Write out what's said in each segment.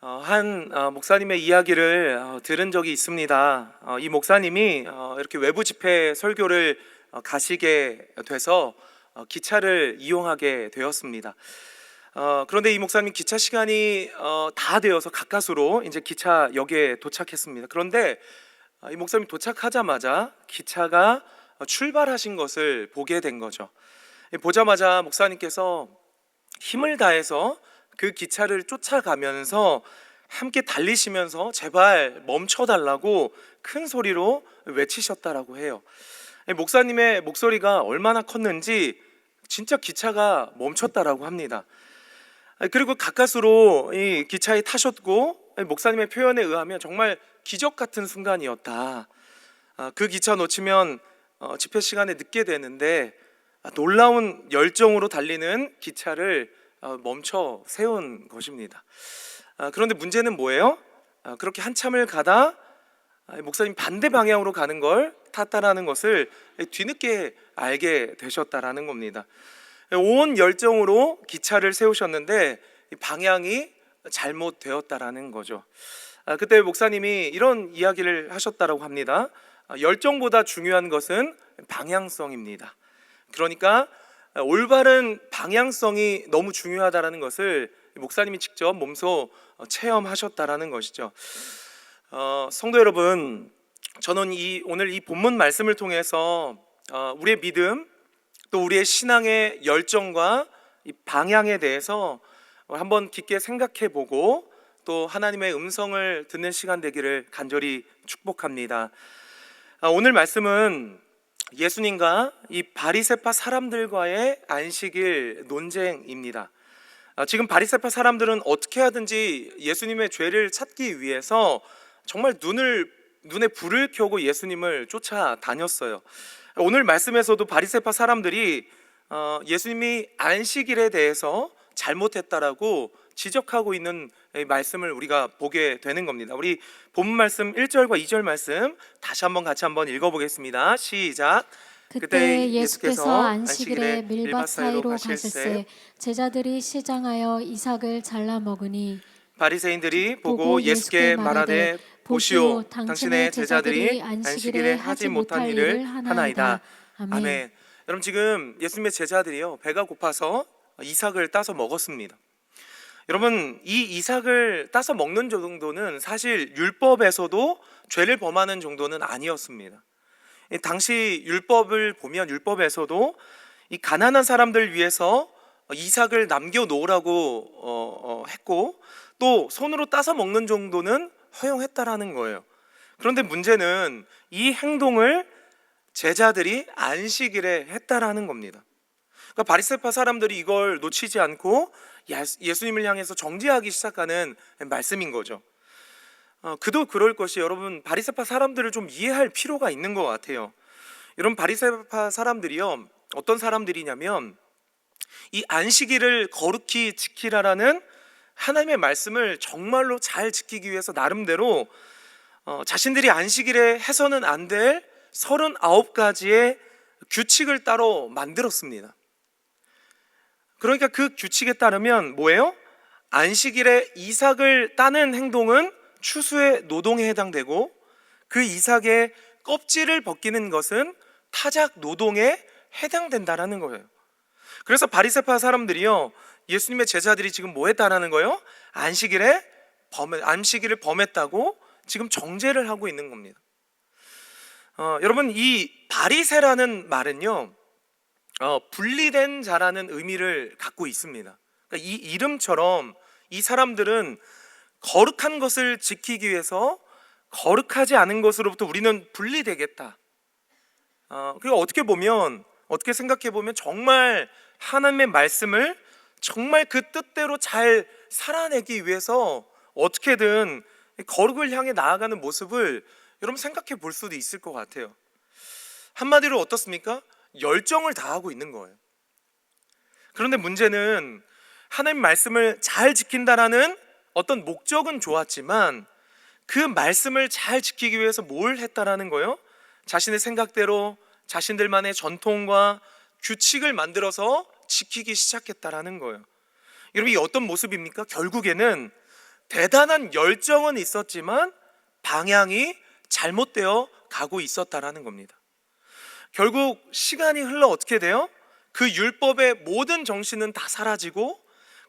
한 목사님의 이야기를 들은 적이 있습니다. 이 목사님이 이렇게 외부 집회 설교를 가시게 돼서 기차를 이용하게 되었습니다. 그런데 이 목사님 기차 시간이 다 되어서 가까스로 이제 기차역에 도착했습니다. 그런데 이 목사님이 도착하자마자 기차가 출발하신 것을 보게 된 거죠. 보자마자 목사님께서 힘을 다해서 그 기차를 쫓아가면서 함께 달리시면서 제발 멈춰달라고 큰 소리로 외치셨다라고 해요. 목사님의 목소리가 얼마나 컸는지 진짜 기차가 멈췄다라고 합니다. 그리고 가까스로 이 기차에 타셨고, 목사님의 표현에 의하면 정말 기적 같은 순간이었다. 그 기차 놓치면 집회 시간에 늦게 되는데 놀라운 열정으로 달리는 기차를 멈춰 세운 것입니다. 그런데 문제는 뭐예요? 그렇게 한참을 가다 목사님 반대 방향으로 가는 걸 탔다라는 것을 뒤늦게 알게 되셨다라는 겁니다. 온 열정으로 기차를 세우셨는데 방향이 잘못되었다라는 거죠. 그때 목사님이 이런 이야기를 하셨다라고 합니다. 열정보다 중요한 것은 방향성입니다. 그러니까 올바른 방향성이 너무 중요하다라는 것을 목사님이 직접 몸소 체험하셨다라는 것이죠. 성도 여러분, 저는 오늘 이 본문 말씀을 통해서 우리의 믿음, 또 우리의 신앙의 열정과 이 방향에 대해서 한번 깊게 생각해보고 또 하나님의 음성을 듣는 시간 되기를 간절히 축복합니다. 오늘 말씀은 예수님과 이 바리새파 사람들과의 안식일 논쟁입니다. 지금 바리새파 사람들은 어떻게 하든지 예수님의 죄를 찾기 위해서 정말 눈에 불을 켜고 예수님을 쫓아다녔어요. 오늘 말씀에서도 바리새파 사람들이 예수님이 안식일에 대해서 잘못했다라고 지적하고 있는 말씀을 우리가 보게 되는 겁니다. 우리 본문 말씀 1절과 2절 말씀 다시 한번 같이 한번 읽어보겠습니다. 시작. 그때 예수께서 안식일에 밀밭 사이로 가실새 제자들이 시장하여 이삭을 잘라 먹으니 바리새인들이 보고 예수께 말하되 보시오, 당신의 제자들이 안식일에 하지 못한 일을 하나이다. 아멘. 여러분, 지금 예수님의 제자들이요, 배가 고파서 이삭을 따서 먹었습니다. 여러분, 이 이삭을 따서 먹는 정도는 사실 율법에서도 죄를 범하는 정도는 아니었습니다. 당시 율법을 보면 율법에서도 이 가난한 사람들 위해서 이삭을 남겨놓으라고 했고, 또 손으로 따서 먹는 정도는 허용했다라는 거예요. 그런데 문제는 이 행동을 제자들이 안식일에 했다라는 겁니다. 그러니까 바리새파 사람들이 이걸 놓치지 않고 예수님을 향해서 정죄하기 시작하는 말씀인 거죠. 그도 그럴 것이, 여러분, 바리새파 사람들을 좀 이해할 필요가 있는 것 같아요. 여러분, 바리새파 사람들이요, 어떤 사람들이냐면 이 안식일을 거룩히 지키라라는 하나님의 말씀을 정말로 잘 지키기 위해서 나름대로 자신들이 안식일에 해서는 안 될 39가지의 규칙을 따로 만들었습니다. 그러니까 그 규칙에 따르면 뭐예요? 안식일에 이삭을 따는 행동은 추수의 노동에 해당되고, 그 이삭의 껍질을 벗기는 것은 타작 노동에 해당된다라는 거예요. 그래서 바리새파 사람들이요, 예수님의 제자들이 지금 뭐 했다라는 거예요? 안식일을 범했다고 지금 정죄를 하고 있는 겁니다. 여러분, 이 바리새라는 말은요, 분리된 자라는 의미를 갖고 있습니다. 그러니까 이 이름처럼 이 사람들은 거룩한 것을 지키기 위해서 거룩하지 않은 것으로부터 우리는 분리되겠다. 그리고 어떻게 생각해 보면 정말 하나님의 말씀을 정말 그 뜻대로 잘 살아내기 위해서 어떻게든 거룩을 향해 나아가는 모습을 여러분 생각해 볼 수도 있을 것 같아요. 한마디로 어떻습니까? 열정을 다하고 있는 거예요. 그런데 문제는 하나님 말씀을 잘 지킨다라는 어떤 목적은 좋았지만 그 말씀을 잘 지키기 위해서 뭘 했다라는 거예요? 자신의 생각대로 자신들만의 전통과 규칙을 만들어서 지키기 시작했다라는 거예요. 여러분, 이 어떤 모습입니까? 결국에는 대단한 열정은 있었지만 방향이 잘못되어 가고 있었다라는 겁니다. 결국 시간이 흘러 어떻게 돼요? 그 율법의 모든 정신은 다 사라지고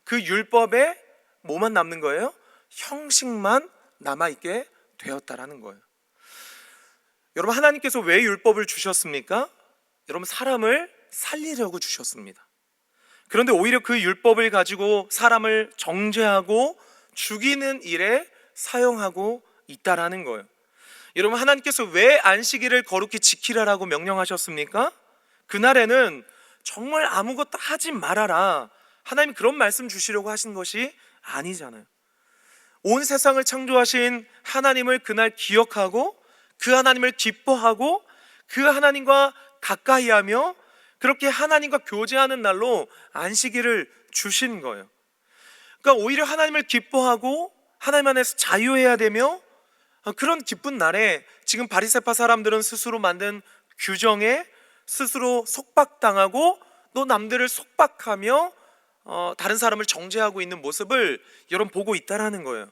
그 율법에 뭐만 남는 거예요? 형식만 남아있게 되었다라는 거예요. 여러분, 하나님께서 왜 율법을 주셨습니까? 여러분, 사람을 살리려고 주셨습니다. 그런데 오히려 그 율법을 가지고 사람을 정죄하고 죽이는 일에 사용하고 있다라는 거예요. 여러분, 하나님께서 왜 안식일을 거룩히 지키라라고 명령하셨습니까? 그날에는 정말 아무것도 하지 말아라, 하나님이 그런 말씀 주시려고 하신 것이 아니잖아요. 온 세상을 창조하신 하나님을 그날 기억하고 그 하나님을 기뻐하고 그 하나님과 가까이하며 그렇게 하나님과 교제하는 날로 안식일을 주신 거예요. 그러니까 오히려 하나님을 기뻐하고 하나님 안에서 자유해야 되며 그런 기쁜 날에 지금 바리새파 사람들은 스스로 만든 규정에 스스로 속박당하고 또 남들을 속박하며 다른 사람을 정죄하고 있는 모습을 여러분 보고 있다라는 거예요.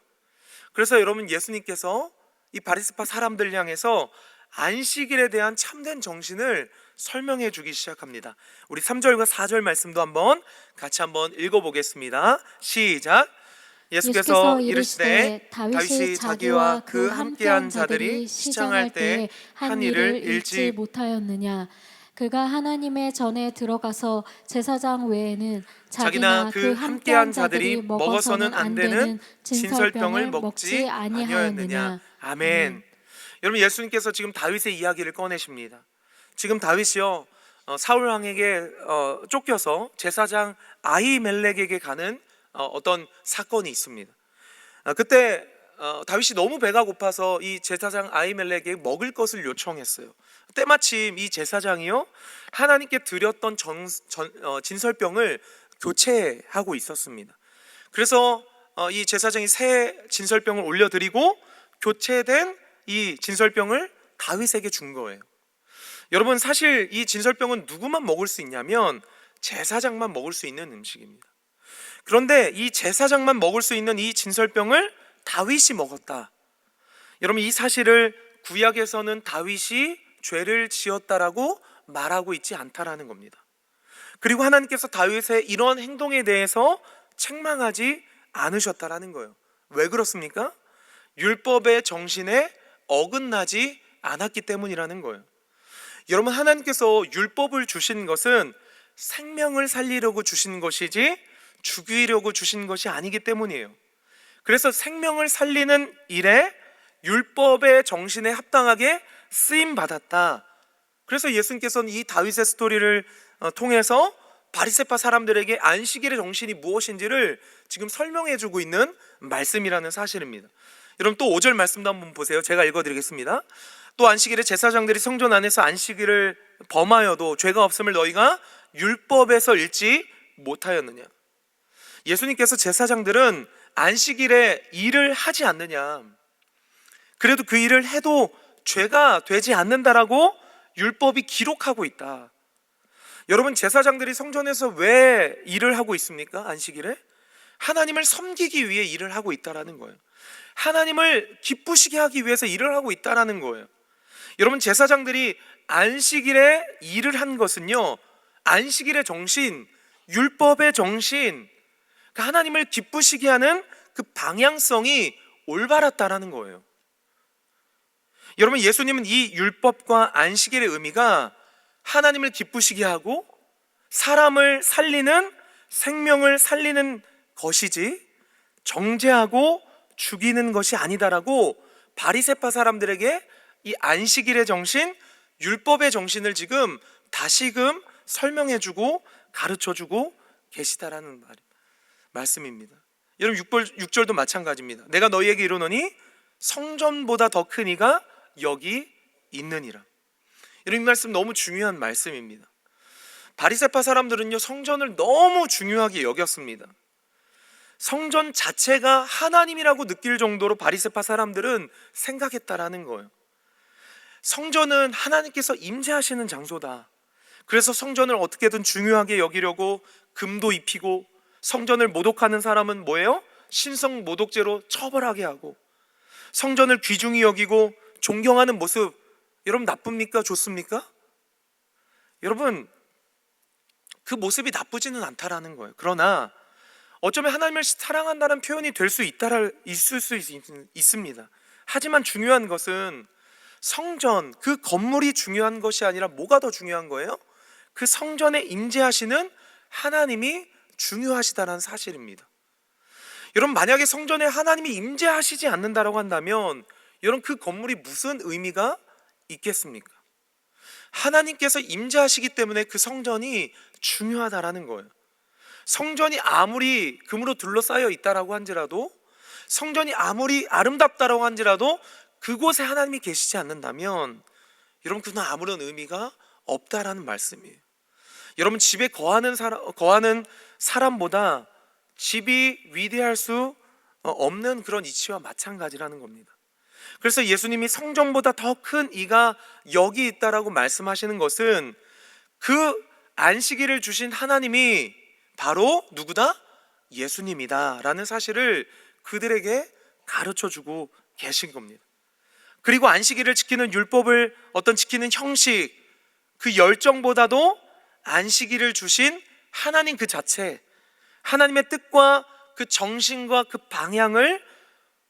그래서 여러분, 예수님께서 이 바리새파 사람들 향해서 안식일에 대한 참된 정신을 설명해 주기 시작합니다. 우리 3절과 4절 말씀도 같이 한번 읽어보겠습니다. 시작. 예수께서 이르시되 다윗이 자기와 그 함께한 자들이 시장할 때 한 일을 잃지 못하였느냐. 그가 하나님의 전에 들어가서 제사장 외에는 자기나 그 함께한 자들이 먹어서는 안 되는 진설병을 먹지 아니하였느냐. 아멘. 여러분, 예수님께서 지금 다윗의 이야기를 꺼내십니다. 지금 다윗이요, 사울 왕에게 쫓겨서 제사장 아히멜렉에게 가는 어떤 사건이 있습니다. 그때 다윗이 너무 배가 고파서 이 제사장 아히멜렉에게 먹을 것을 요청했어요. 때마침 이 제사장이요, 하나님께 드렸던 진설병을 교체하고 있었습니다. 그래서 이 제사장이 새 진설병을 올려드리고 교체된 이 진설병을 다윗에게 준 거예요. 여러분, 사실 이 진설병은 누구만 먹을 수 있냐면 제사장만 먹을 수 있는 음식입니다. 그런데 이 제사장만 먹을 수 있는 이 진설병을 다윗이 먹었다. 여러분, 이 사실을 구약에서는 다윗이 죄를 지었다라고 말하고 있지 않다라는 겁니다. 그리고 하나님께서 다윗의 이런 행동에 대해서 책망하지 않으셨다라는 거예요. 왜 그렇습니까? 율법의 정신에 어긋나지 않았기 때문이라는 거예요. 여러분, 하나님께서 율법을 주신 것은 생명을 살리려고 주신 것이지 죽이려고 주신 것이 아니기 때문이에요. 그래서 생명을 살리는 일에 율법의 정신에 합당하게 쓰임 받았다. 그래서 예수님께서는 이 다윗의 스토리를 통해서 바리새파 사람들에게 안식일의 정신이 무엇인지를 지금 설명해 주고 있는 말씀이라는 사실입니다. 여러분, 또 5절 말씀도 한번 보세요. 제가 읽어드리겠습니다. 또 안식일에 제사장들이 성전 안에서 안식일을 범하여도 죄가 없음을 너희가 율법에서 읽지 못하였느냐. 예수님께서 제사장들은 안식일에 일을 하지 않느냐, 그래도 그 일을 해도 죄가 되지 않는다라고 율법이 기록하고 있다. 여러분, 제사장들이 성전에서 왜 일을 하고 있습니까? 안식일에 하나님을 섬기기 위해 일을 하고 있다라는 거예요. 하나님을 기쁘시게 하기 위해서 일을 하고 있다라는 거예요. 여러분, 제사장들이 안식일에 일을 한 것은요, 안식일의 정신, 율법의 정신, 하나님을 기쁘시게 하는 그 방향성이 올바랐다라는 거예요. 여러분, 예수님은 이 율법과 안식일의 의미가 하나님을 기쁘시게 하고 사람을 살리는, 생명을 살리는 것이지 정죄하고 죽이는 것이 아니다라고 바리새파 사람들에게 이 안식일의 정신, 율법의 정신을 지금 다시금 설명해주고 가르쳐주고 계시다라는 말씀입니다. 여러분, 6절도 마찬가지입니다. 내가 너희에게 이르노니 성전보다 더 큰 이가 여기 있느니라. 이런 말씀 너무 중요한 말씀입니다. 바리새파 사람들은요, 성전을 너무 중요하게 여겼습니다. 성전 자체가 하나님이라고 느낄 정도로 바리새파 사람들은 생각했다라는 거예요. 성전은 하나님께서 임재하시는 장소다. 그래서 성전을 어떻게든 중요하게 여기려고 금도 입히고, 성전을 모독하는 사람은 뭐예요? 신성 모독죄로 처벌하게 하고 성전을 귀중히 여기고 존경하는 모습, 여러분 나쁩니까? 좋습니까? 여러분, 그 모습이 나쁘지는 않다라는 거예요. 그러나 어쩌면 하나님을 사랑한다는 표현이 될 수 있을 수 있습니다. 하지만 중요한 것은 성전, 그 건물이 중요한 것이 아니라 뭐가 더 중요한 거예요? 그 성전에 임재하시는 하나님이 중요하시다는 사실입니다. 여러분, 만약에 성전에 하나님이 임재하시지 않는다라고 한다면 여러분, 그 건물이 무슨 의미가 있겠습니까? 하나님께서 임재하시기 때문에 그 성전이 중요하다라는 거예요. 성전이 아무리 금으로 둘러싸여 있다라고 한지라도, 성전이 아무리 아름답다라고 한지라도 그곳에 하나님이 계시지 않는다면 여러분, 그는 아무런 의미가 없다라는 말씀이에요. 여러분, 집에 거하는 사람보다 집이 위대할 수 없는 그런 이치와 마찬가지라는 겁니다. 그래서 예수님이 성전보다 더 큰 이가 여기 있다라고 말씀하시는 것은 그 안식일을 주신 하나님이 바로 누구다? 예수님이다 라는 사실을 그들에게 가르쳐주고 계신 겁니다. 그리고 안식일을 지키는 율법을 지키는 형식, 그 열정보다도 안식일을 주신 하나님 그 자체, 하나님의 뜻과 그 정신과 그 방향을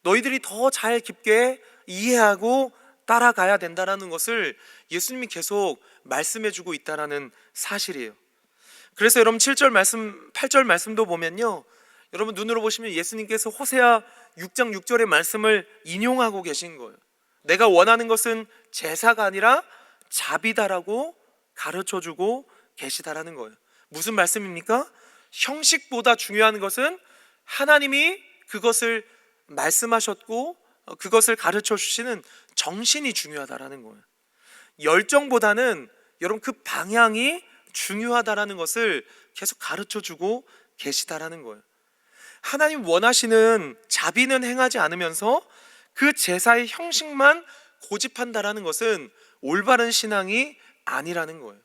너희들이 더 잘 깊게 이해하고 따라가야 된다라는 것을 예수님이 계속 말씀해주고 있다라는 사실이에요. 그래서 여러분 7절 말씀, 8절 말씀도 보면요, 여러분 눈으로 보시면 예수님께서 호세아 6장 6절의 말씀을 인용하고 계신 거예요. 내가 원하는 것은 제사가 아니라 자비다라고 가르쳐주고 계시다라는 거예요. 무슨 말씀입니까? 형식보다 중요한 것은 하나님이 그것을 말씀하셨고 그것을 가르쳐 주시는 정신이 중요하다라는 거예요. 열정보다는 여러분 그 방향이 중요하다라는 것을 계속 가르쳐 주고 계시다라는 거예요. 하나님 원하시는 자비는 행하지 않으면서 그 제사의 형식만 고집한다라는 것은 올바른 신앙이 아니라는 거예요.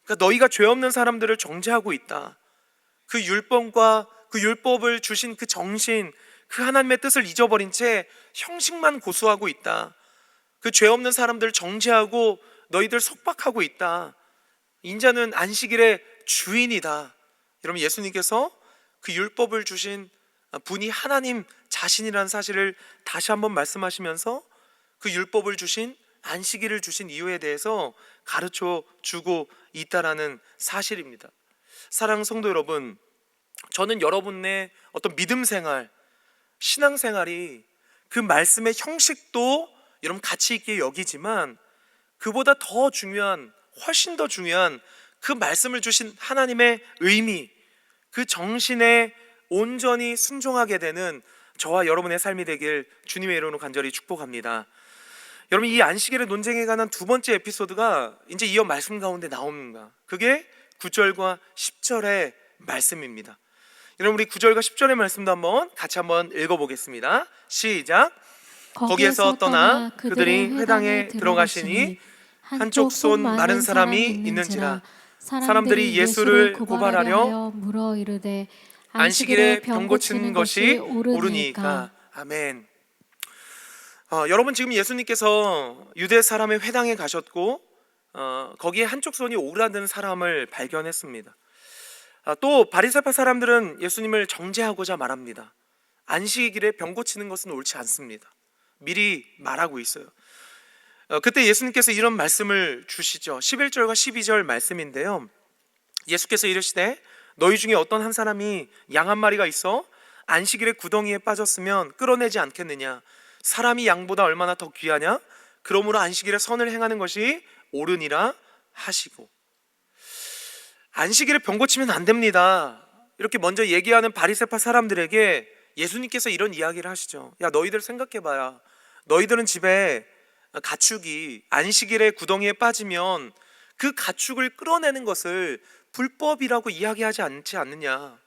그러니까 너희가 죄 없는 사람들을 정죄하고 있다. 그 율법과 그 율법을 주신 그 정신, 그 하나님의 뜻을 잊어버린 채 형식만 고수하고 있다. 그 죄 없는 사람들을 정죄하고 너희들 속박하고 있다. 인자는 안식일의 주인이다. 여러분, 예수님께서 그 율법을 주신 분이 하나님 자신이라는 사실을 다시 한번 말씀하시면서 그 율법을 주신 안식일을 주신 이유에 대해서 가르쳐 주고 있다라는 사실입니다. 사랑하는 성도 여러분, 저는 여러분의 어떤 믿음 생활, 신앙 생활이 그 말씀의 형식도 여러분 가치 있게 여기지만 그보다 더 중요한, 훨씬 더 중요한 그 말씀을 주신 하나님의 의미, 그 정신에 온전히 순종하게 되는 저와 여러분의 삶이 되길 주님의 이름으로 간절히 축복합니다. 여러분, 이 안식일의 논쟁에 관한 두 번째 에피소드가 이제 이어 말씀 가운데 나옵니다. 그게 9절과 10절의 말씀입니다. 여러분, 우리 9절과 10절의 말씀도 같이 한번 읽어보겠습니다. 시작. 거기에서 떠나 그들이 회당에 들어가시니 한쪽 손 마른 사람이 있는지라 사람들이 예수를 고발하려 물어 이르되 안식일에 병 고치는 것이 옳으니까. 아멘. 여러분, 지금 예수님께서 유대 사람의 회당에 가셨고 거기에 한쪽 손이 오그라든 사람을 발견했습니다. 또 바리새파 사람들은 예수님을 정죄하고자 말합니다. 안식일에 병 고치는 것은 옳지 않습니다. 미리 말하고 있어요. 그때 예수님께서 이런 말씀을 주시죠. 11절과 12절 말씀인데요, 예수께서 이르시되 너희 중에 어떤 한 사람이 양 한 마리가 있어 안식일에 구덩이에 빠졌으면 끌어내지 않겠느냐? 사람이 양보다 얼마나 더 귀하냐? 그러므로 안식일에 선을 행하는 것이 옳으니라 하시고, 안식일에 병 고치면 안 됩니다, 이렇게 먼저 얘기하는 바리새파 사람들에게 예수님께서 이런 이야기를 하시죠. 야, 너희들 생각해봐야, 너희들은 집에 가축이 안식일에 구덩이에 빠지면 그 가축을 끌어내는 것을 불법이라고 이야기하지 않지 않느냐?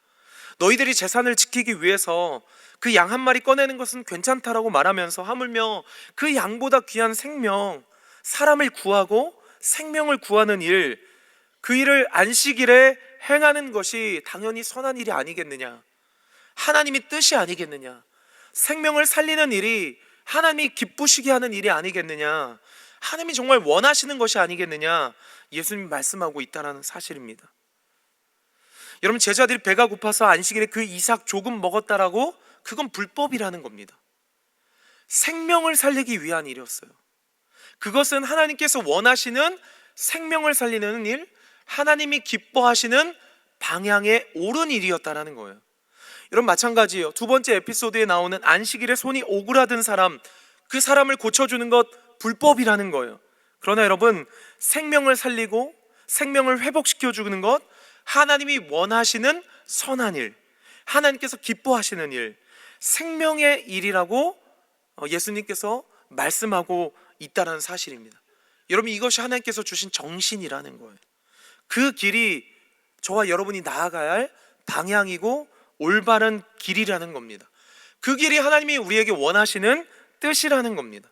너희들이 재산을 지키기 위해서 그 양 한 마리 꺼내는 것은 괜찮다라고 말하면서 하물며 그 양보다 귀한 생명, 사람을 구하고 생명을 구하는 일, 그 일을 안식일에 행하는 것이 당연히 선한 일이 아니겠느냐? 하나님의 뜻이 아니겠느냐? 생명을 살리는 일이 하나님이 기쁘시게 하는 일이 아니겠느냐? 하나님이 정말 원하시는 것이 아니겠느냐? 예수님이 말씀하고 있다는 사실입니다. 여러분, 제자들이 배가 고파서 안식일에 그 이삭 조금 먹었다라고, 그건 불법이라는 겁니다. 생명을 살리기 위한 일이었어요. 그것은 하나님께서 원하시는 생명을 살리는 일, 하나님이 기뻐하시는 방향에 옳은 일이었다라는 거예요. 여러분, 마찬가지예요. 두 번째 에피소드에 나오는 안식일에 손이 오그라든 사람, 그 사람을 고쳐주는 것 불법이라는 거예요. 그러나 여러분, 생명을 살리고 생명을 회복시켜 주는 것, 하나님이 원하시는 선한 일, 하나님께서 기뻐하시는 일, 생명의 일이라고 예수님께서 말씀하고 있다는 사실입니다. 여러분, 이것이 하나님께서 주신 정신이라는 거예요. 그 길이 저와 여러분이 나아가야 할 방향이고 올바른 길이라는 겁니다. 그 길이 하나님이 우리에게 원하시는 뜻이라는 겁니다.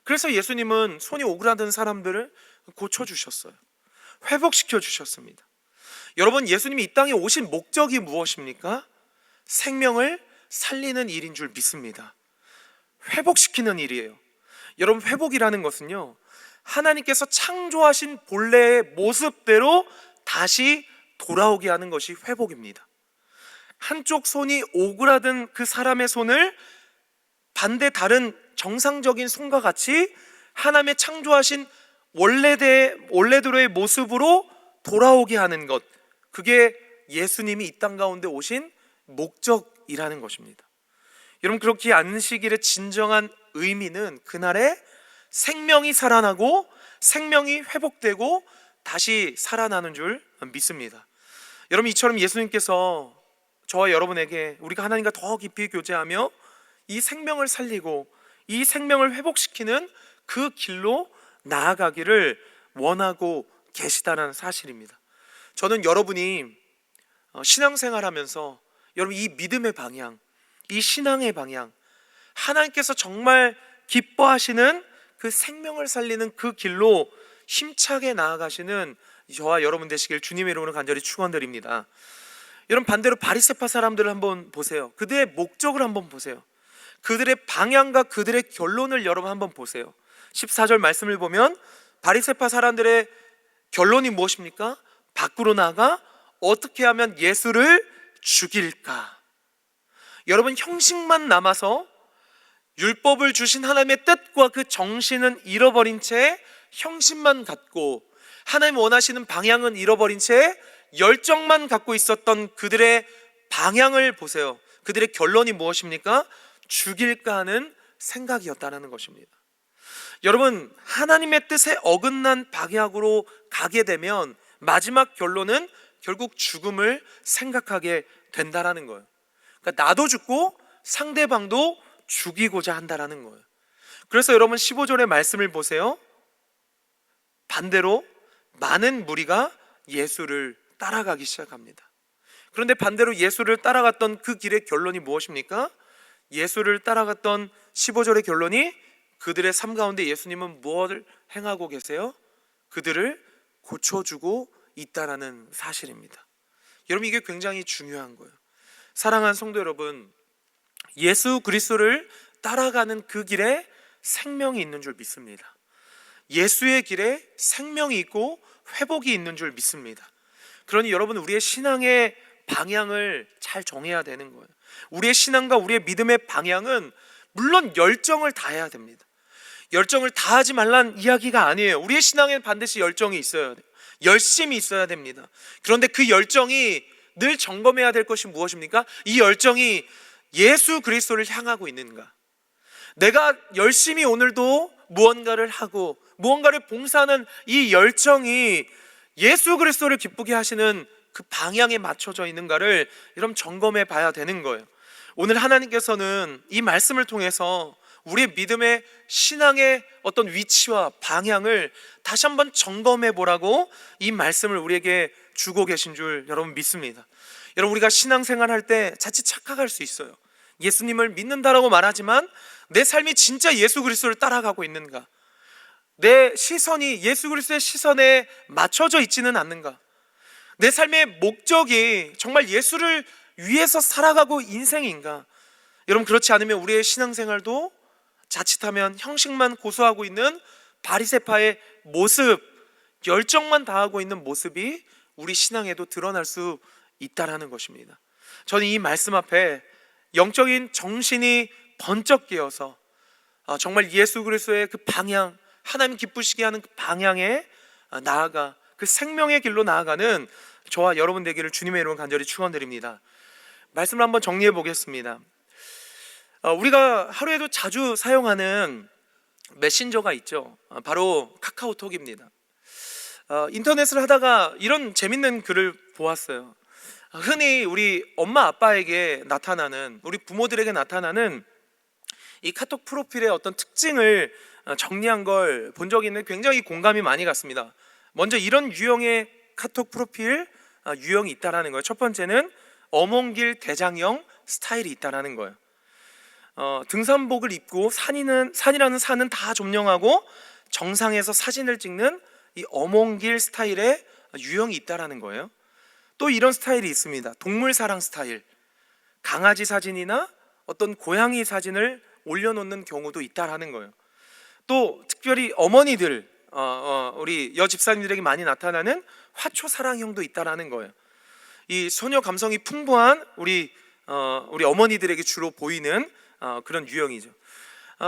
그래서 예수님은 손이 오그라든 사람들을 고쳐주셨어요. 회복시켜 주셨습니다. 여러분, 예수님이 이 땅에 오신 목적이 무엇입니까? 생명을 살리는 일인 줄 믿습니다. 회복시키는 일이에요. 여러분, 회복이라는 것은요, 하나님께서 창조하신 본래의 모습대로 다시 돌아오게 하는 것이 회복입니다. 한쪽 손이 오그라든 그 사람의 손을 반대 다른 정상적인 손과 같이 하나님의 창조하신 원래대로의 모습으로 돌아오게 하는 것, 그게 예수님이 이 땅 가운데 오신 목적이라는 것입니다. 여러분, 그렇게 안식일의 진정한 의미는 그날에 생명이 살아나고 생명이 회복되고 다시 살아나는 줄 믿습니다. 여러분, 이처럼 예수님께서 저와 여러분에게 우리가 하나님과 더 깊이 교제하며 이 생명을 살리고 이 생명을 회복시키는 그 길로 나아가기를 원하고 계시다는 사실입니다. 저는 여러분이 신앙생활하면서 여러분, 이 믿음의 방향, 이 신앙의 방향, 하나님께서 정말 기뻐하시는 그 생명을 살리는 그 길로 힘차게 나아가시는 저와 여러분 되시길 주님의 이름으로 간절히 축원드립니다. 여러분, 반대로 바리새파 사람들을 한번 보세요. 그들의 목적을 한번 보세요. 그들의 방향과 그들의 결론을 여러분 한번 보세요. 14절 말씀을 보면 바리새파 사람들의 결론이 무엇입니까? 밖으로 나가 어떻게 하면 예수를 죽일까? 여러분, 형식만 남아서 율법을 주신 하나님의 뜻과 그 정신은 잃어버린 채 형식만 갖고 하나님 원하시는 방향은 잃어버린 채 열정만 갖고 있었던 그들의 방향을 보세요. 그들의 결론이 무엇입니까? 죽일까 하는 생각이었다는 것입니다. 여러분, 하나님의 뜻에 어긋난 방향으로 가게 되면 마지막 결론은 결국 죽음을 생각하게 된다라는 거예요. 그러니까 나도 죽고 상대방도 죽이고자 한다라는 거예요. 그래서 여러분, 15절의 말씀을 보세요. 반대로 많은 무리가 예수를 따라가기 시작합니다. 그런데 반대로 예수를 따라갔던 그 길의 결론이 무엇입니까? 예수를 따라갔던 15절의 결론이 그들의 삶 가운데 예수님은 무엇을 행하고 계세요? 그들을 고쳐주고 있다라는 사실입니다. 여러분, 이게 굉장히 중요한 거예요. 사랑하는 성도 여러분, 예수 그리스도를 따라가는 그 길에 생명이 있는 줄 믿습니다. 예수의 길에 생명이 있고 회복이 있는 줄 믿습니다. 그러니 여러분, 우리의 신앙의 방향을 잘 정해야 되는 거예요. 우리의 신앙과 우리의 믿음의 방향은 물론 열정을 다해야 됩니다. 열정을 다하지 말란 이야기가 아니에요. 우리의 신앙에는 반드시 열정이 있어야 돼요. 열심이 있어야 됩니다. 그런데 그 열정이 늘 점검해야 될 것이 무엇입니까? 이 열정이 예수 그리스도를 향하고 있는가? 내가 열심히 오늘도 무언가를 하고 무언가를 봉사하는 이 열정이 예수 그리스도를 기쁘게 하시는 그 방향에 맞춰져 있는가를 여러분 점검해 봐야 되는 거예요. 오늘 하나님께서는 이 말씀을 통해서 우리의 믿음의 신앙의 어떤 위치와 방향을 다시 한번 점검해 보라고 이 말씀을 우리에게 주고 계신 줄 여러분 믿습니다. 여러분, 우리가 신앙생활 할 때 자칫 착각할 수 있어요. 예수님을 믿는다라고 말하지만 내 삶이 진짜 예수 그리스도를 따라가고 있는가? 내 시선이 예수 그리스도의 시선에 맞춰져 있지는 않는가? 내 삶의 목적이 정말 예수를 위해서 살아가고 인생인가? 여러분, 그렇지 않으면 우리의 신앙생활도 자칫하면 형식만 고수하고 있는 바리새파의 모습, 열정만 다하고 있는 모습이 우리 신앙에도 드러날 수 있다라는 것입니다. 저는 이 말씀 앞에 영적인 정신이 번쩍 깨어서 정말 예수 그리스도의 그 방향, 하나님 기쁘시게 하는 그 방향에 나아가 그 생명의 길로 나아가는 저와 여러분 되기를 주님의 이름으로 간절히 축원드립니다. 말씀을 한번 정리해 보겠습니다. 우리가 하루에도 자주 사용하는 메신저가 있죠. 바로 카카오톡입니다. 인터넷을 하다가 이런 재밌는 글을 보았어요. 흔히 우리 엄마 아빠에게 나타나는, 우리 부모들에게 나타나는 이 카톡 프로필의 어떤 특징을 정리한 걸 본 적이 있는데 굉장히 공감이 많이 갔습니다. 먼저 이런 유형의 카톡 프로필 유형이 있다라는 거예요. 첫 번째는 어몽길 대장형 스타일이 있다라는 거예요. 등산복을 입고 산이라는 산은 다 점령하고 정상에서 사진을 찍는 이 어몽길 스타일의 유형이 있다라는 거예요. 또 이런 스타일이 있습니다. 동물 사랑 스타일, 강아지 사진이나 어떤 고양이 사진을 올려놓는 경우도 있다라는 거예요. 또 특별히 어머니들, 우리 여집사님들에게 많이 나타나는 화초 사랑형도 있다라는 거예요. 이 소녀 감성이 풍부한 우리 어머니들에게 주로 보이는 그런 유형이죠.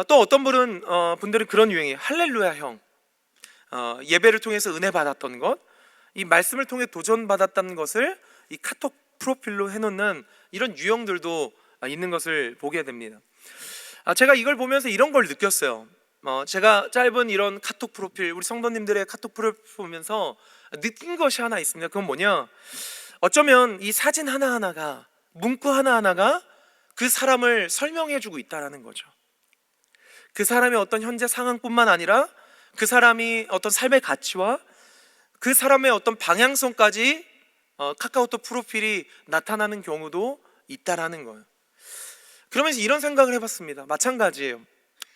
또 어떤 분들은 그런 유형이에요. 할렐루야형, 예배를 통해서 은혜 받았던 것, 이 말씀을 통해 도전받았다는 것을 이 카톡 프로필로 해놓는 이런 유형들도 있는 것을 보게 됩니다. 제가 이걸 보면서 이런 걸 느꼈어요. 제가 짧은 이런 카톡 프로필, 우리 성도님들의 카톡 프로필 보면서 느낀 것이 하나 있습니다. 그건 뭐냐, 어쩌면 이 사진 하나하나가, 문구 하나하나가 그 사람을 설명해주고 있다는 거죠. 그 사람의 어떤 현재 상황뿐만 아니라 그 사람이 어떤 삶의 가치와 그 사람의 어떤 방향성까지 카카오톡 프로필이 나타나는 경우도 있다라는 거예요. 그러면서 이런 생각을 해봤습니다. 마찬가지예요.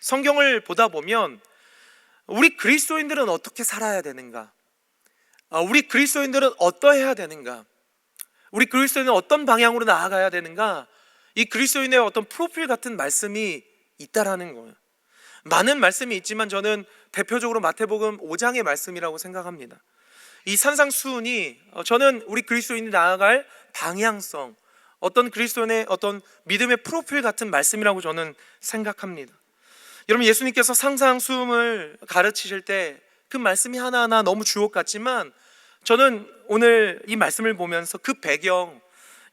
성경을 보다 보면 우리 그리스도인들은 어떻게 살아야 되는가, 우리 그리스도인들은 어떠해야 되는가, 우리 그리스도인은 어떤 방향으로 나아가야 되는가, 이 그리스도인의 어떤 프로필 같은 말씀이 있다라는 거예요. 많은 말씀이 있지만 저는 대표적으로 마태복음 5장의 말씀이라고 생각합니다. 이 산상수훈이 저는 우리 그리스도인이 나아갈 방향성, 어떤 그리스도인의 어떤 믿음의 프로필 같은 말씀이라고 저는 생각합니다. 여러분, 예수님께서 산상수훈을 가르치실 때 그 말씀이 하나하나 너무 주옥 같지만 저는 오늘 이 말씀을 보면서 그 배경,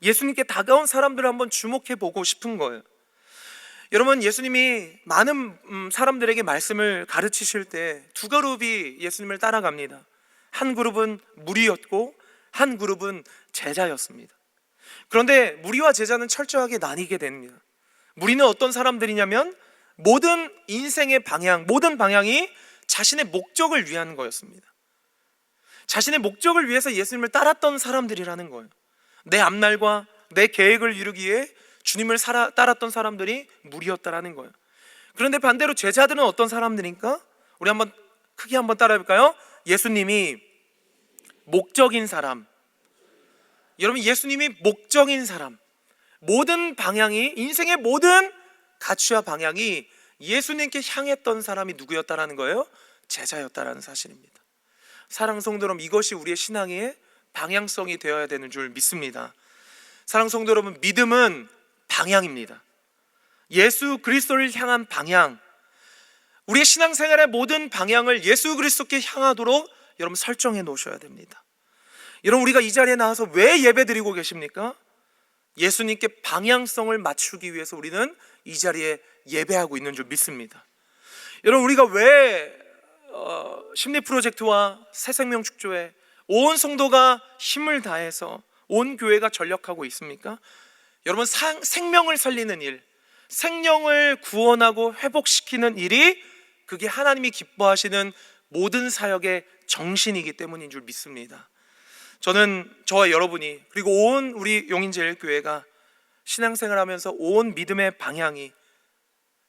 예수님께 다가온 사람들을 한번 주목해 보고 싶은 거예요. 여러분, 예수님이 많은 사람들에게 말씀을 가르치실 때 두 그룹이 예수님을 따라갑니다. 한 그룹은 무리였고 한 그룹은 제자였습니다. 그런데 무리와 제자는 철저하게 나뉘게 됩니다. 무리는 어떤 사람들이냐면 모든 인생의 방향, 모든 방향이 자신의 목적을 위한 거였습니다. 자신의 목적을 위해서 예수님을 따랐던 사람들이라는 거예요. 내 앞날과 내 계획을 이루기 위해 주님을 따랐던 사람들이 무리였다라는 거예요. 그런데 반대로 제자들은 어떤 사람들인가? 우리 한번 크게 한번 따라해볼까요? 예수님이 목적인 사람. 여러분, 예수님이 목적인 사람, 모든 방향이, 인생의 모든 가치와 방향이 예수님께 향했던 사람이 누구였다라는 거예요? 제자였다라는 사실입니다. 사랑하는 성도 여러분, 이것이 우리의 신앙의 방향성이 되어야 되는 줄 믿습니다. 사랑하는 성도 여러분, 믿음은 방향입니다. 예수 그리스도를 향한 방향, 우리의 신앙생활의 모든 방향을 예수 그리스도께 향하도록 여러분 설정해 놓으셔야 됩니다. 여러분, 우리가 이 자리에 나와서 왜 예배 드리고 계십니까? 예수님께 방향성을 맞추기 위해서 우리는 이 자리에 예배하고 있는 줄 믿습니다. 여러분, 우리가 왜 심리 프로젝트와 새생명 축조에 온 성도가 힘을 다해서 온 교회가 전력하고 있습니까? 여러분, 생명을 살리는 일, 생명을 구원하고 회복시키는 일이 그게 하나님이 기뻐하시는 모든 사역의 정신이기 때문인 줄 믿습니다. 저는 저와 여러분이, 그리고 온 우리 용인제일교회가 신앙생활하면서 온 믿음의 방향이,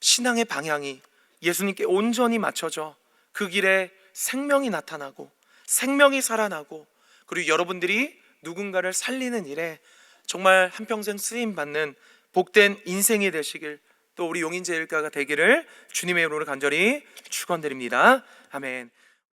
신앙의 방향이 예수님께 온전히 맞춰져 그 길에 생명이 나타나고 생명이 살아나고, 그리고 여러분들이 누군가를 살리는 일에 정말 한평생 쓰임 받는 복된 인생이 되시길, 또 우리 용인제일가가 되기를 주님의 이름으로 간절히 축원드립니다. 아멘.